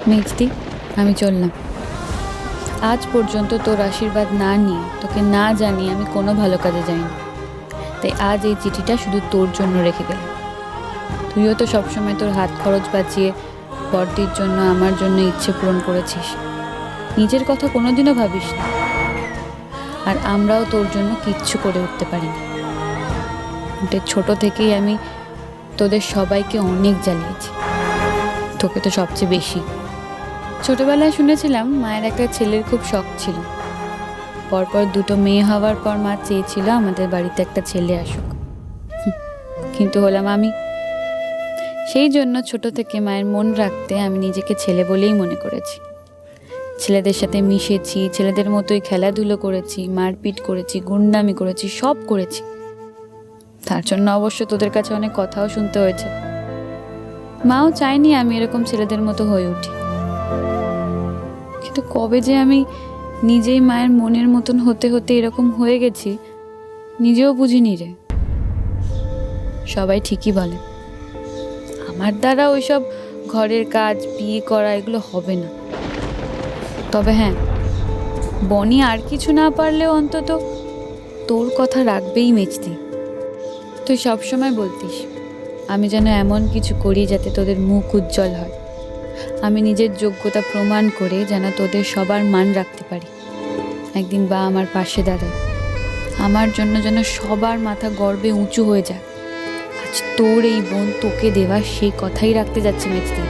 মেজদি, আমি চললাম। আজ পর্যন্ত তোর আশীর্বাদ না নিয়ে, তোকে না জানিয়ে আমি কোনো ভালো কাজে যাইনি। তাই আজ এই চিঠিটা শুধু তোর জন্য রেখে গেলাম। তুইও তো সবসময় তোর হাত খরচ বাঁচিয়ে বড়দির জন্য আমার জন্য ইচ্ছে পূরণ করেছিস। নিজের কথা কোনোদিনও ভাবিস না। আর আমরাও তোর জন্য কিচ্ছু করে উঠতে পারিনি। ছোট থেকেই আমি তোদের সবাইকে অনেক জ্বালিয়েছি, তোকে তো সবচেয়ে বেশি। ছোটবেলায় শুনেছিলাম মায়ের একটা ছেলের খুব শখ ছিল। পরপর দুটো মেয়ে হওয়ার পর মা চেয়েছিল আমাদের বাড়িতে একটা ছেলে আসুক, কিন্তু হলাম আমি। সেই জন্য ছোট থেকে মায়ের মন রাখতে আমি নিজেকে ছেলে বলেই মনে করেছি। ছেলেদের সাথে মিশেছি, ছেলেদের মতোই খেলাধুলো করেছি, মারপিট করেছি, গুন্ডামি করেছি, সব করেছি। তার জন্য অবশ্য তোদের কাছে অনেক কথাও শুনতে হয়েছে। মাও চায়নি আমি এরকম ছেলেদের মতো হয়ে উঠি। কিন্তু কবে যে আমি নিজেই মায়ের মনের মতন হতে হতে এরকম হয়ে গেছি নিজেও বুঝিনি রে। সবাই ঠিকই বলে আমার দ্বারা ওইসব ঘরের কাজ, বিয়ে করা এগুলো হবে না। তবে হ্যাঁ, বনি আর কিছু না পারলেও অন্তত তোর কথা রাখবেই মেজদি। তুই সবসময় বলতিস আমি যেন এমন কিছু করি যাতে তোদের মুখ উজ্জ্বল হয়। আমি নিজের যোগ্যতা প্রমাণ করে যেন তোদের সবার মান রাখতে পারি। একদিন বা আমার পাশে দাঁড়ায়, আমার জন্য যেন সবার মাথা গর্বে উঁচু হয়ে যায়। আজ তোর এই বোন তোকে দেওয়া সেই কথাই রাখতে যাচ্ছে মেজদি।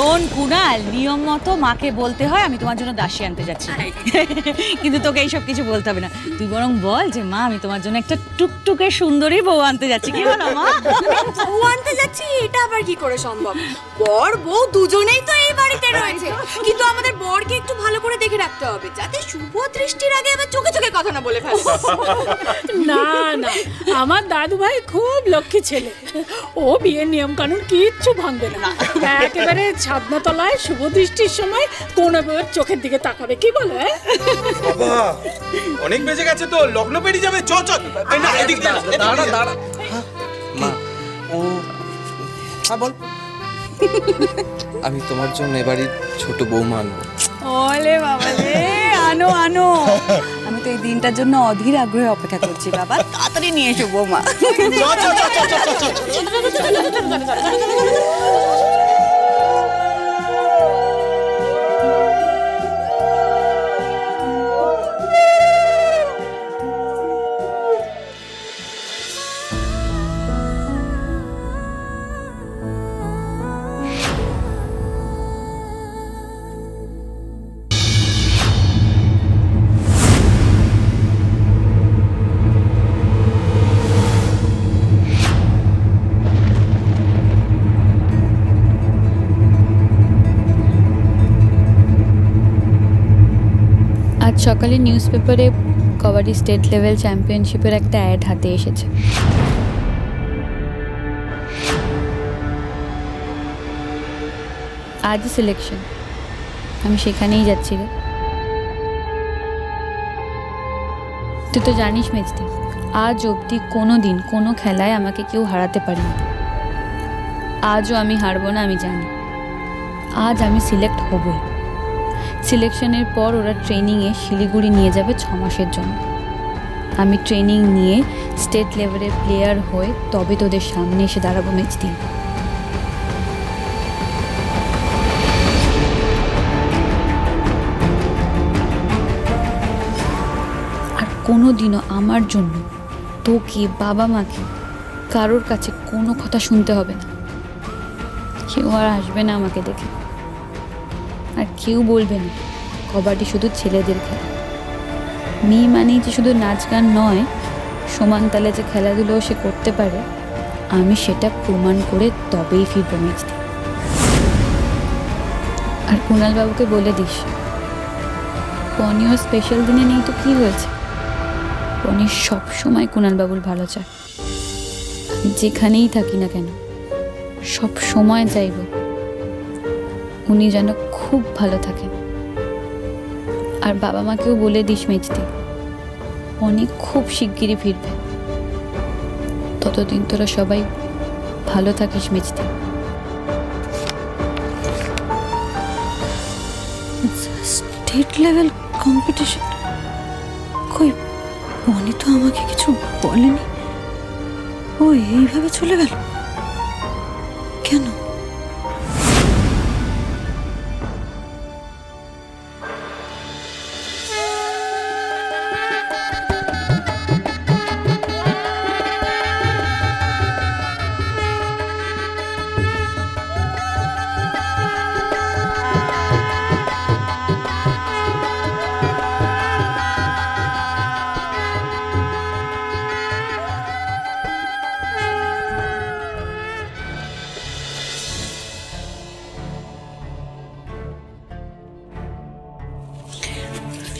শোন কুনাল, নিয়ম মতো মাকে বলতে হয় আমি তোমার জন্য দাসী আনতে যাচ্ছি, কিন্তু তোকে এইসব কিছু বলতে হবে না। তুই বরং বল যে মা আমি তোমার জন্য একটা টুকটুকে সুন্দরী বউ আনতে যাচ্ছি। কি বলো মা? বউ আনতে যাচ্ছি এটা আবার কি করে সম্ভব? বর বউ দুজনেই তো এই বাড়িতে রয়েছে, কিন্তু আমাদের বরকে একটু ভালো করে দেখে রাখতে হবে যাতে শুভ দৃষ্টির আগে আবার চোখে চোখে কথা না বলে ফেলে। না না, আমার দাদু ভাই খুব লক্ষ্মী ছেলে। ও বিয়ের নিয়ম কানুন কিচ্ছু ভাঙবে না। একেবারে ছাদনা তলায় শুভ দৃষ্টির সময় কোন বউয়ের চোখের দিকে তাকাবে। কি বলে? বাবা অনেক বেজে গেছে তো, লগ্ন পেরিয়ে যাবে। চ চ, এই না এদিক দাঁড়া দাঁড়া। মা, ও হ্যাঁ বল। আমি তোমার জন্য এবারই ছোট বৌমা আনবো। ওলে বাবা রে, আনো আনো। আমি তো এই দিনটার জন্য অধীর আগ্রহে অপেক্ষা করছি বাবা। তাড়াতাড়ি নিয়ে এসো বৌমা। চ চ চ চ চ চ। আজ সকালে নিউজ পেপারে কবাডি স্টেট লেভেল চ্যাম্পিয়নশিপের একটা অ্যাড হাতে এসেছে। আজই সিলেকশন, আমি সেখানেই যাচ্ছি রে। তুই তো জানিস মেজদি, আজ অবধি কোনো দিন কোনো খেলায় আমাকে কেউ হারাতে পারেনি। আজও আমি হারবো না, আমি জানি। আজ আমি সিলেক্ট হবই। সিলেকশনের পর ওরা ট্রেনিংয়ে শিলিগুড়ি নিয়ে যাবে 6 মাসের জন্য। আমি ট্রেনিং নিয়ে স্টেট লেভেলের প্লেয়ার হয়ে তবে তোদের সামনে এসে দাঁড়াবো মেজদি। আর কোনো দিনও আমার জন্য তোকে, বাবা মাকে, কারোর কাছে কোনো কথা শুনতে হবে না। কেউ আর আসবে না আমাকে দেখে, আর কেউ বলবে না কবাডি শুধু ছেলেদের খেলা। মেয়ে মানেই যে শুধু নাচ গান নয়, সমান তালে যে খেলাধুলোও সে করতে পারে, আমি সেটা প্রমাণ করে তবেই ফিরবো মেজদি। আর কুণাল বাবুকে বলে দিস বনিও স্পেশাল দিনে নেই তো কি হয়েছে, বনি সবসময় কুণাল বাবুর ভালো চায়। আমি যেখানেই থাকি না কেন সব সময় চাইব উনি যেন খুব ভালো থাকেন। আর বাবা মাকেও বলে দিস মেজদি, অনেক খুব শিগগিরই ফিরবে। ততদিন তোরা সবাই ভালো থাকিস মেজদি। State level competition? কই, বনি তো আমাকে কিছু বলেনি। ও এইভাবে চলে গেল কেন?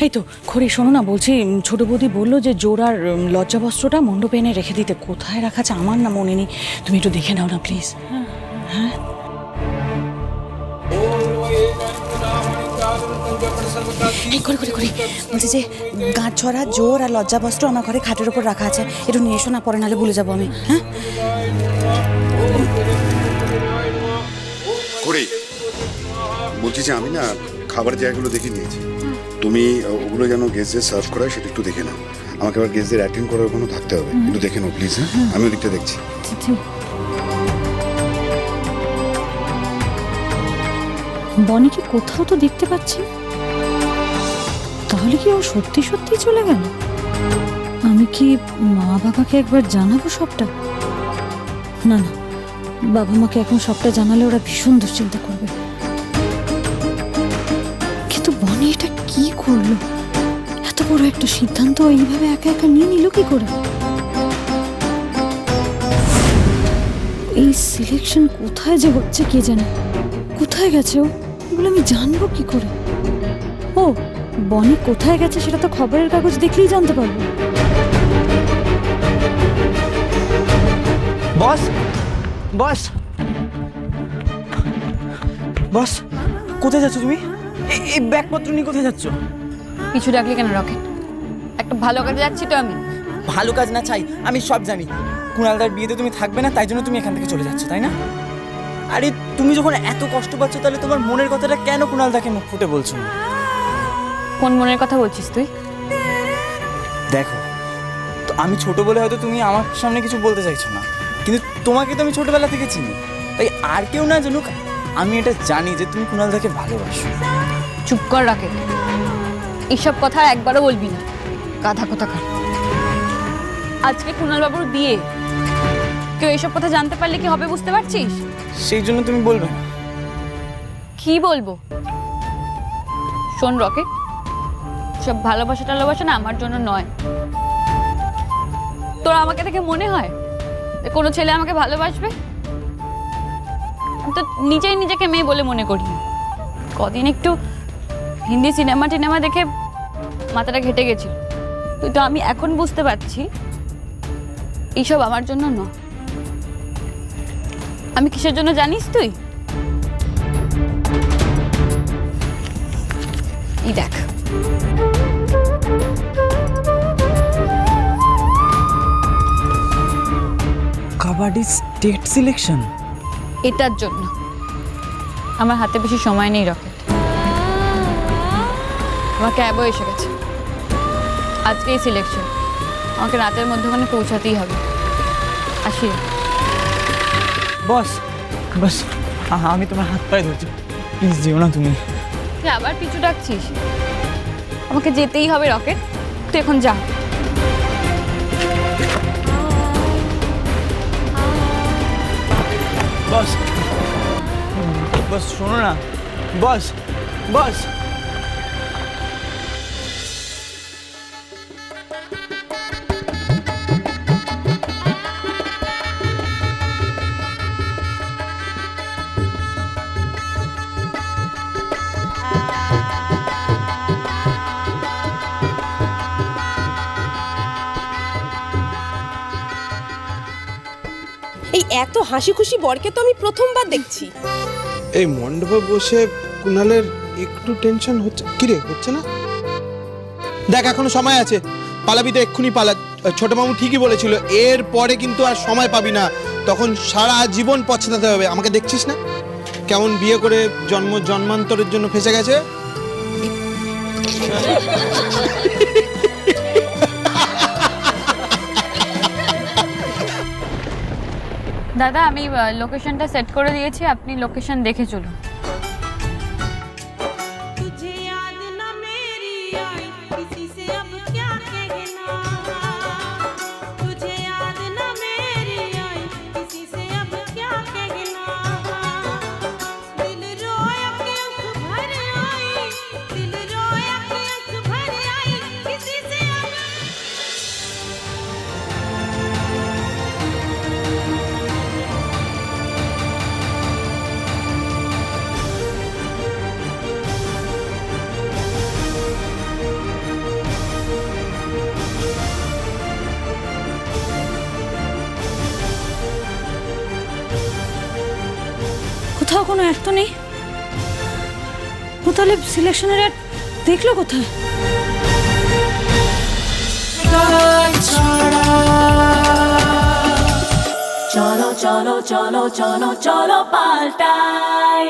এই তো খড়ি, শোনো না, বলছি ছোট বৌদি বললো যে জোড়ার লজ্জাবস্ত্রটা মণ্ডপে এনে রেখে দিতে। কোথায় রাখা আছে আমার না মনে নেই, তুমি একটু দেখে নাও না প্লিজ। হ্যাঁ, এই করে করে করে বলছি যে গাঁট ছড়া জোর আর লজ্জাবস্ত্র আমার ঘরে খাটের ওপর রাখা আছে, একটু নিয়ে এসো না, পরে নাহলে ভুলে যাবো আমি। হ্যাঁ, করে বলছি যে আমি না খাবারের জায়গাগুলো দেখে নিয়েছি, তুমি ওগুলো যেন গেস্টদের সার্ভ করায় সেটা একটু দেখে নাও। আমাকে আবার গেস্টদের অ্যাটেন্ড করার কোনো থাকতে হবে, একটু দেখে নাও প্লিজ। হ্যাঁ, আমি ওদিকটা দেখছি। বনিকে কোথাও তো দেখতে পাচ্ছি, তাহলে কি ও সত্যি সত্যি চলে গেল? আমি কি মা বাবাকে একবার জানাবো সবটা? না না, বাবা মাকে এখন সবটা জানালে ওরা ভীষণ দুশ্চিন্তা করবে। কিন্তু বনি এটা কি করলো? এত বড় একটা সিদ্ধান্ত এইভাবে একা একা নিয়ে নিল কি করে? এই সিলেকশন কোথায় যে হচ্ছে কে জানে, কোথায় গেছে ও? এগুলো আমি জানবো কি করে? ও, বনি কোথায় গেছে সেটা তো খবরের কাগজ দেখলেই জানতে পারবো। বস বস বস, কোথায় যাচ্ছ তুমি? এই ব্যাগপত্র নিয়ে কোথায় যাচ্ছ? কিছু ডাকলি কেন রকেট? একটা ভালো কাজে যাচ্ছি তো আমি। ভালো কাজ না চাই, আমি সব জানি। কুণালদার বিয়েতে তুমি থাকবে না, তাই জন্য তুমি এখান থেকে চলে যাচ্ছ, তাই না? আরে তুমি যখন এত কষ্ট পাচ্ছ, তাহলে তোমার মনের কথাটা কেন কুণালদাকে মুখ ফুটে বলছো না? কোন মনের কথা বলছিস তুই? দেখো, তো আমি ছোট বলে হয়তো তুমি আমার সামনে কিছু বলতে চাইছো না, কিন্তু তোমাকে তো আমি ছোটবেলা থেকে চিনি, তাই আর কেউ না জানুক আমি এটা জানি যে তুমি কুণালদাকে ভালোবাসো। চুপ কর রাকেট, এইসব কথা একবারও বলবি না, গাধা কোথাকার। আজকে কুণাল বাবুর বিয়ে, কেউ এইসব কথা জানতে পারলে কি হবে বুঝতে পারছিস? সেই জন্য তুমি বলবে না? কি বলবো? শোন রকেট, সব ভালোবাসা টালোবাসা না আমার জন্য নয়। তোর আমাকে দেখে মনে হয় যে কোনো ছেলে আমাকে ভালোবাসবে? আমি তো নিজেই নিজেকে মেয়ে বলে মনে করি। কদিন একটু হিন্দি সিনেমা টিনেমা দেখে মাথাটা ঘেটে গেছিল, কিন্তু আমি এখন বুঝতে পারছি এইসব আমার জন্য নয়। আমি কিসের জন্য জানিস তুই? এই দেখ, কাবাডি স্টেট সিলেকশন? এটার জন্য আমার হাতে বেশি সময় নেই রকেট। আমার ক্যাবও এসে গেছে, আজকেই সিলেকশন, আমাকে রাতের মধ্যে ওখানে পৌঁছাতেই হবে। আসি। বস বস, আমি তোমার হাত পায়ে ধরছি, প্লিজ যেও না তুমি। তুই আবার পিছু ডাকছিস? আমাকে যেতেই হবে রকেট, তুই এখন যা। বস বস, শোনো না বস, বস। এই এত হাসি খুশি বরকে তো আমি প্রথমবার দেখছি। এই মণ্ডপে বসে কুণালের একটু টেনশন হচ্ছে? কি রে, হচ্ছে না? দেখ এখনো সময় আছে, পালাবি তো এক্ষুনি পালা। ছোট মামু ঠিকই বলেছিল, এর পরে কিন্তু আর সময় পাবি না, তখন সারা জীবন পছন্দাতে হবে। আমাকে দেখছিস না কেমন বিয়ে করে জন্মান্তরের জন্য ফেসে গেছে। দাদা আমি লোকেশনটা সেট করে দিয়েছি, আপনি লোকেশন দেখে চলুন। কোথাও কোনো অ্যাড তো নেই। ও তাহলে সিলেকশনের অ্যাড দেখলো কোথায়? চলো চলো চলো চলো চলো পাল্টাই।